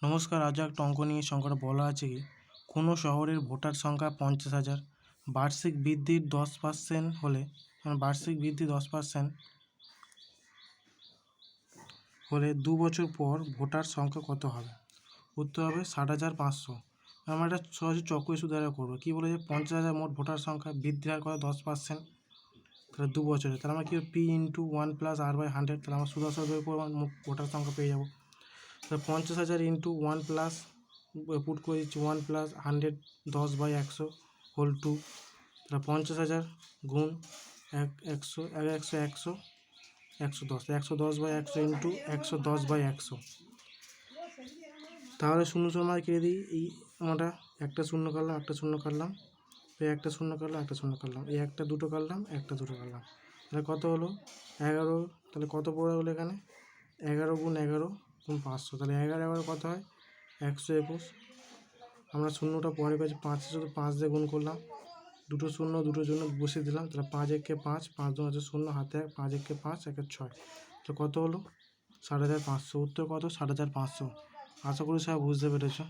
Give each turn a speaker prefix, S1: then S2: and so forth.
S1: নমস্কার, আজ একটা অঙ্ক নিয়ে সংখ্যাটা বলা আছে কি কোনো শহরের ভোটার সংখ্যা 50,000, বার্ষিক বৃদ্ধির 10% হলে বার্ষিক বৃদ্ধি 10% হলে 2 বছর পর ভোটার সংখ্যা কত হবে? উত্তর হবে 60,500। আমরা এটা সহজে চক্রসূত্র দ্বারা করবো। কী বলে যে 50,000 মোট ভোটার সংখ্যা, বৃদ্ধি হার কত 10%, তাহলে 2 বছরে, তাহলে আমরা কী পি ইন্টু 1 + r/100, তাহলে আমরা সুদা বের করবো, মোট ভোটার সংখ্যা পেয়ে যাবো। তাহলে 50,000 ইন্টু 1 প্লাস পুট করে দিচ্ছি 1 + 100 10/100 হোল 2, তাহলে 50,000 গুণ 100 100 110 110/100 ইন্টু 110/100, তাহলে শূন্য সময় কেটে দিই। এই আমরা একটা শূন্য কাটলাম, একটা শূন্য কাটলাম, এই একটা শূন্য কাটলাম, একটা শূন্য কাটলাম, এই একটা দুটো কাটলাম, একটা দুটো কাটলাম, তাহলে কত হলো 11। তাহলে কত পড়ে হলো এখানে 11 গুণ 11 গুণ 500, তাহলে 11 কত হয় 121। আমরা শূন্যটা পরে পেয়েছি 5, শুধু 5 দিয়ে গুণ করলাম, দুটো শূন্য দুটোর জন্য বসিয়ে দিলাম, তাহলে 5 একে 5, 5 2 আছে শূন্য, হাতে 5 একে 5, 1 6, তো কত হলো 60,500। উত্তর কত 60,500। আশা করি সবাই বুঝতে পেরেছো।